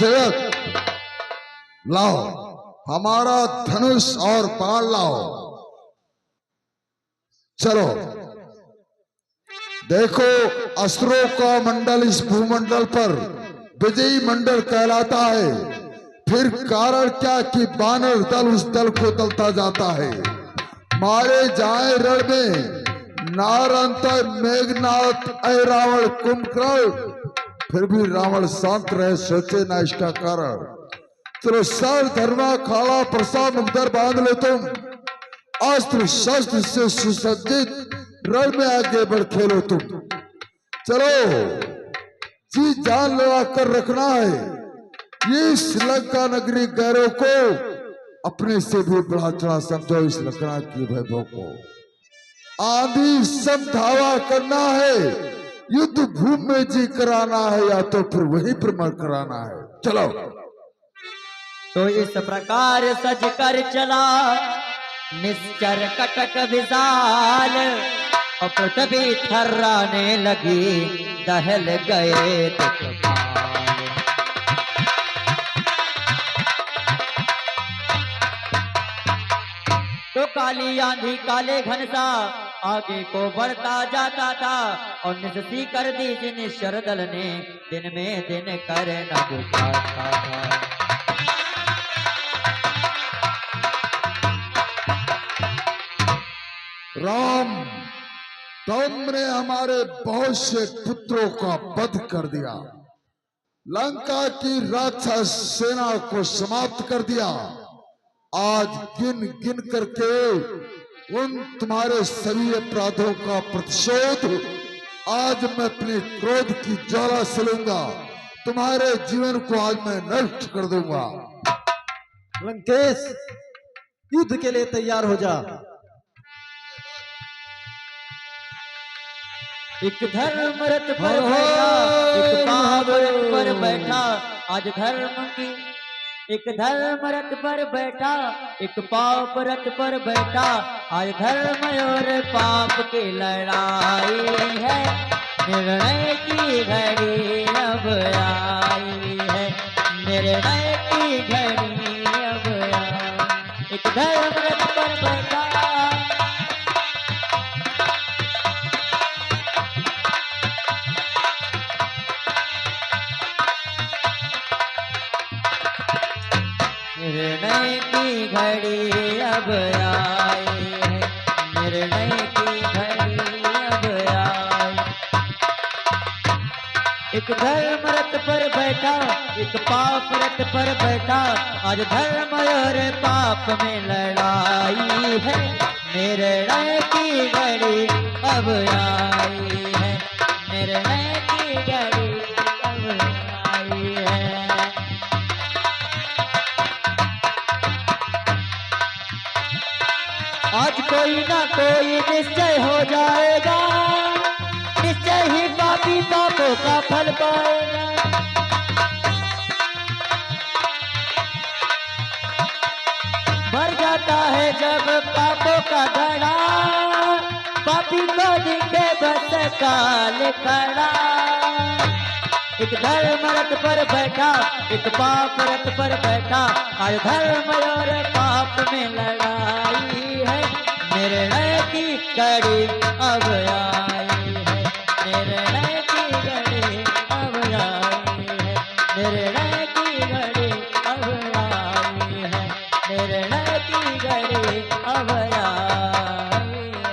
सेवक लाओ हमारा धनुष और बाण लाओ। चलो देखो, असुरों का मंडल इस भूमंडल पर विजयी मंडल कहलाता है। फिर कारण क्या कि बानर दल उस दल को दलता जाता है। मारे जाए रण में नारंतर मेघनाथ रावण कुंभकर्ण, फिर भी रावण शांत रहे, सोचे ना इसका कारण। चलो सर धर्मा खाला प्रसा मुग्धर बांध लो तुम, अस्त्र शस्त्र से सुसज्जित रण में आगे बढ़ खेलो तुम। चलो जी जान लगा कर रखना है, ये श्रीलंका नगरी गैरों को अपने से भी बढ़ा चढ़ा समझो। इस लंका की वैभव को आंधी सब धावा करना है, युद्ध भूमि में जी कराना है या तो फिर वहीं पर मर कराना है। चलो तो इस प्रकार सज कर चला निश्चर कटक विशाल, और पृथ्वी थर्राने लगी, दहल गए दिक्पाल। तो काली आंधी काले घनसा आगे को बढ़ता जाता था, और निस्सी कर दी निश्चर दल ने, दिन में दिन कर न गुजारता था। राम, तुमने हमारे बहुत से पुत्रों का वध कर दिया, लंका की राक्षस सेना को समाप्त कर दिया। आज गिन गिन करके उन तुम्हारे सभी अपराधों का प्रतिशोध आज मैं अपने क्रोध की ज्वाला से लूंगा। तुम्हारे जीवन को आज मैं नष्ट कर दूंगा। लंकेश, युद्ध के लिए तैयार हो जा। एक धर्म रथ पर बैठा, एक पाप रथ पर बैठा, आज धर्म की। एक धर्म रथ पर बैठा, एक पाप रथ पर बैठा, आज धर्म और पाप की लड़ाई है, निर्णय की घड़ी अब आई है, निर्णय की घड़ी अब आई। एक धर्म रथ पर बैठा, निर्णय की घड़ी अब आई है, निर्णय की घड़ी अब आई। एक धर्म रथ पर बैठा, एक पाप रथ पर बैठा, आज धर्म और पाप में लड़ाई है, निर्णय की घड़ी अब आई है, निर्णय की घड़ी अब आई है। आज कोई ना कोई निश्चय हो जाएगा, निश्चय ही पापी पापों का फल पाएगा। भर जाता है जब पापों का घड़ा, पापी को दिखे बस काल खड़ा। एक धर्म रथ पर बैठा, एक पाप रथ पर बैठा, आज धर्म और पाप में लड़ाई है, निर्णय की घड़ी अब आई है, निर्णय की घड़ी अब आई है, निर्णय की घड़ी अब आई है, निर्णय की घड़ी अब आई है।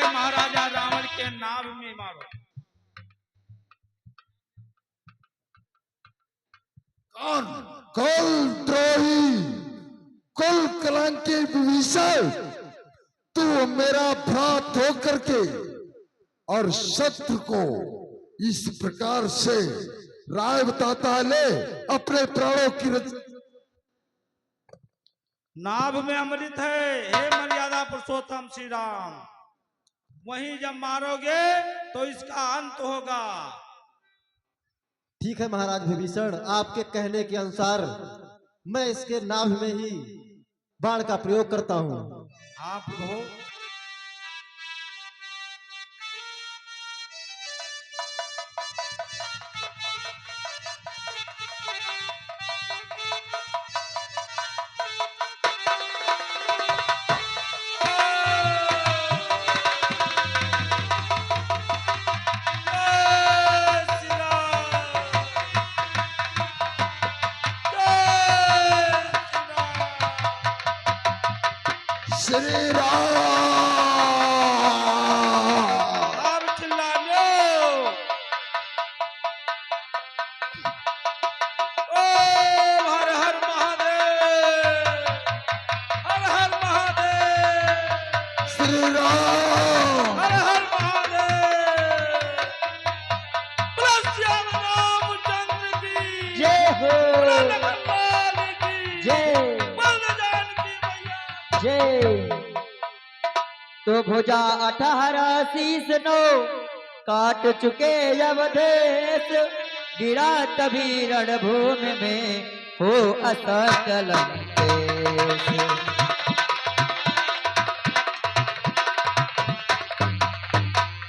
महाराजा रावण के नाभ में मारो। कौन? कुल द्रोही, कुल कलंकी विभीषण, तू मेरा भ्रात होकर के और शत्रु को इस प्रकार से राय बताता है, ले अपने प्राणों की नाभ में अमृत है, हे मर्यादा पुरुषोत्तम श्री राम। वहीं जब मारोगे तो इसका अंत होगा। ठीक है महाराज विभीषण, आपके कहने के अनुसार मैं इसके नाभ में ही बाण का प्रयोग करता हूं। आप हो श्री राम। आप चिल्ला लो। ओम हर हर महादेव, हर हर महादेव, श्री राम। हर हर महादेव। बोलो श्याम रामचंद्र की जय हो, बोलो लखनलाल की जय बोलो जानकी मैया। जय। तो भुजा 18 शीस 9 काट चुके अवधेश, गिरा तभी रणभूमि में हो असकल लंकेश।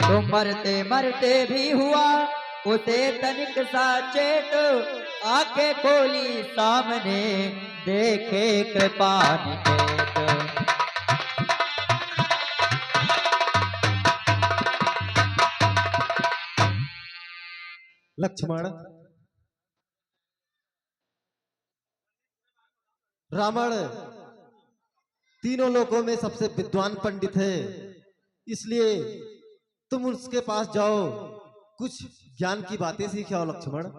तो मरते मरते भी हुआ उसे तनिक साचेत, आंखें खोली सामने देखे कृपा निकेत। लक्ष्मण, रावण तीनों लोकों में सबसे विद्वान पंडित है, इसलिए तुम उसके पास जाओ, कुछ ज्ञान की बातें सीख आओ लक्ष्मण।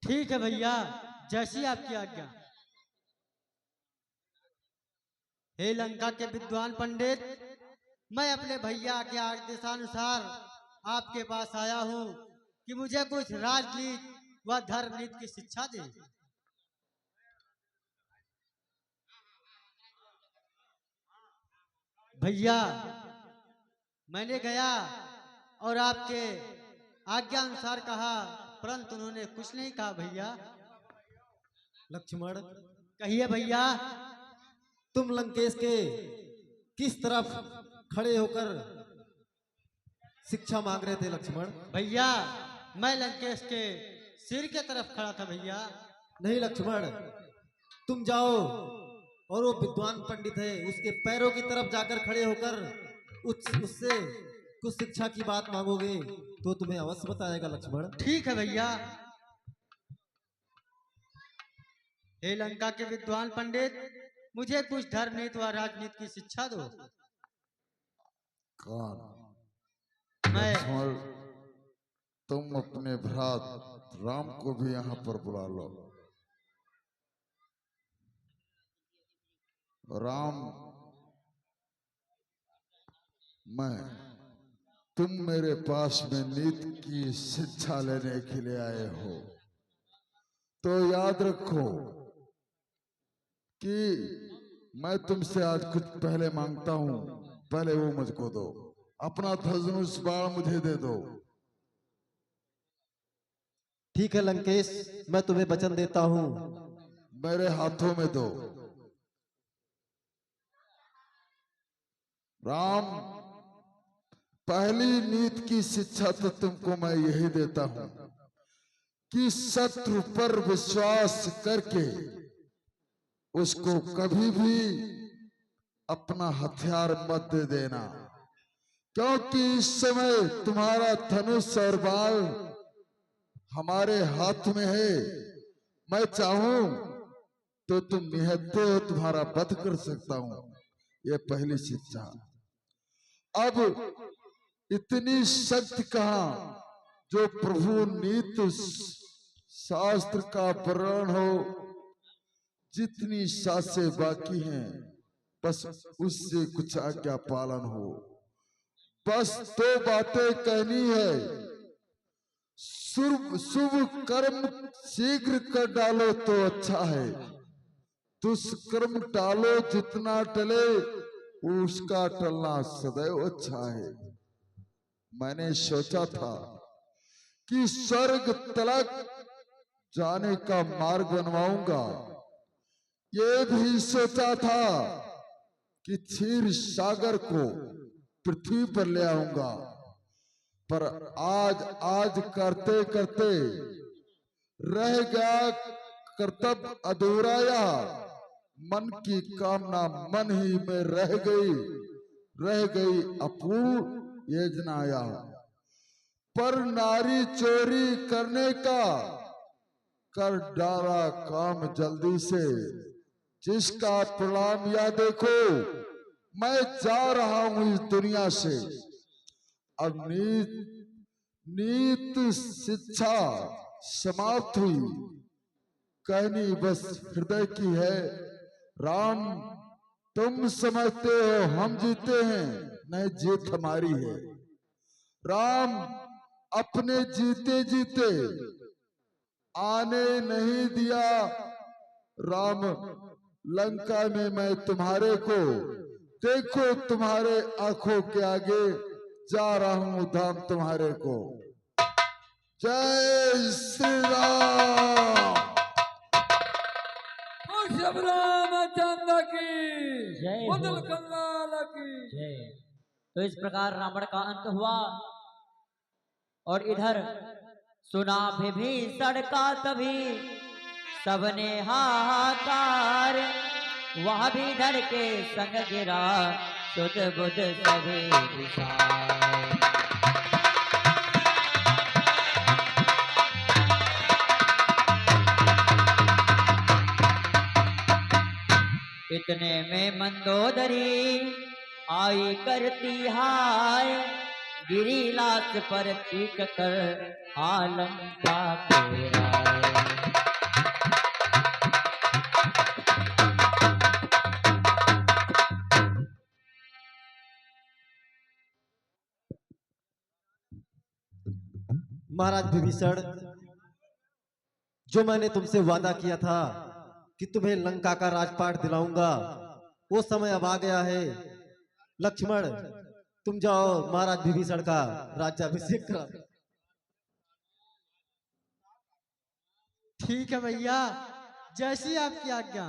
ठीक है भैया, जैसी आपकी आज्ञा। हे लंका के विद्वान पंडित, मैं अपने भैया के आदेशानुसार आपके पास आया हूँ कि मुझे कुछ राजनीति व धर्म नीति की शिक्षा दे। भैया, मैंने गया और आपके आज्ञा अनुसार कहा, परंतु उन्होंने कुछ नहीं कहा। भैया लक्ष्मण, कहिए भैया। तुम लंकेश के किस तरफ खड़े होकर शिक्षा मांग रहे थे लक्ष्मण? भैया, मैं लंकेश के सिर के तरफ खड़ा था भैया। नहीं लक्ष्मण, तुम जाओ और वो विद्वान पंडित है उसके पैरों की तरफ जाकर खड़े होकर उससे कुछ शिक्षा की बात मांगोगे तो तुम्हें अवश्य बताएगा लक्ष्मण। ठीक है भैया। हे लंका के विद्वान पंडित, मुझे कुछ धर्म नीति व राजनीति की शिक्षा दो। कौन? मैं लक्ष्मण, तुम अपने भ्रात राम को भी यहाँ पर बुला लो। राम, तुम मेरे पास में नीति की शिक्षा लेने के लिए आए हो, तो याद रखो कि मैं तुमसे आज कुछ पहले मांगता हूं, पहले वो मुझको दो। अपना धनुष बाण मुझे दे दो। ठीक है लंकेश, मैं तुम्हें वचन देता हूँ। मेरे हाथों में दो। राम, पहली नीति की शिक्षा तो तुमको मैं यही देता हूं कि शत्रु पर विश्वास करके उसको कभी भी अपना हथियार मत दे देना, क्योंकि इस समय तुम्हारा धनुष और बाण हमारे हाथ में है। मैं चाहूं तो तुम निहत्थे हो, तुम्हारा वध कर सकता हूं। यह पहली शिक्षा। अब इतनी शक्ति कहां जो प्रभु नीति शास्त्र का वर्णन हो। जितनी सासें बाकी हैं बस उससे कुछ आज्ञा पालन हो। बस दो बातें कहनी है, शुभ शुभ कर्म शीघ्र कर डालो तो अच्छा है, दुष्कर्म टालो जितना टले उसका टलना सदैव अच्छा है। मैंने सोचा था कि स्वर्ग तलक जाने का मार्ग बनवाऊंगा, ये भी सोचा था कि क्षीर सागर को पृथ्वी पर ले आऊंगा, पर आज करते करते रह गया कर्तव्य अधूरा, या मन की कामना मन ही में रह गई अपूर्ण योजनाया। पर नारी चोरी करने का कर डाला काम जल्दी से, जिसका परिणाम या देखो मैं जा रहा हूं इस दुनिया से। अब नीत शिक्षा समाप्त हुई, कहनी बस हृदय की है। राम तुम समझते हो हम जीते हैं, नहीं जीत हमारी है। राम अपने जीते जीते आने नहीं दिया, राम लंका में मैं तुम्हारे को, देखो तुम्हारे आंखों के आगे जा रहा हूं धाम तुम्हारे को। जय श्री राम। रामचंद्र की जय हो। मुदल कल्लाल की जय। तो इस प्रकार रावण का अंत हुआ और इधर सुना विभीषण का तभी सबने हाहाकार, वह भी धड़ के संग गिरा सुध बुध सभी विशाल। इतने में मंदोदरी आई करती हाय, गिरी लाश पर चीख कर आलम का तेरा। महाराज विभीषण, जो मैंने तुमसे वादा किया था कि तुम्हें लंका का राजपाट दिलाऊंगा, वो समय अब आ गया है। लक्ष्मण तुम जाओ महाराज विभीषण का राज्याभिषेक करा। ठीक है भैया, जैसी आपकी आज्ञा।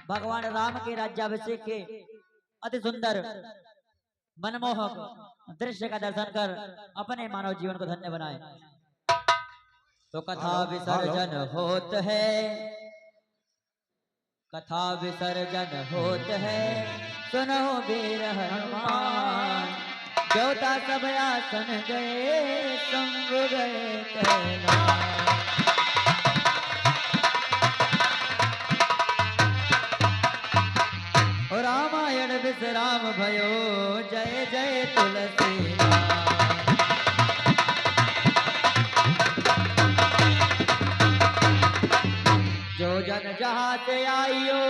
भगवान राम के राज्याभिषेक के अति सुंदर मनमोहक दृश्य का दर्शन कर अपने मानव जीवन को धन्य बनाए। तो कथा विसर्जन होत है, कथा विसर्जन होत है, सुनो वीर हनुमान। देवता सब आसन गए, संग गए कैलाश। रामायण विश्राम भयो, जय जय तुलसी। जो जन जहाँ से आइयो,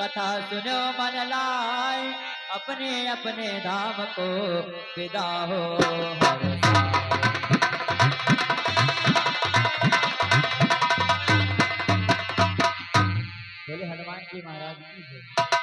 कथा सुनो मन लाए, अपने अपने धाम को विदा हो हर साल। जानकी महाराज की जय।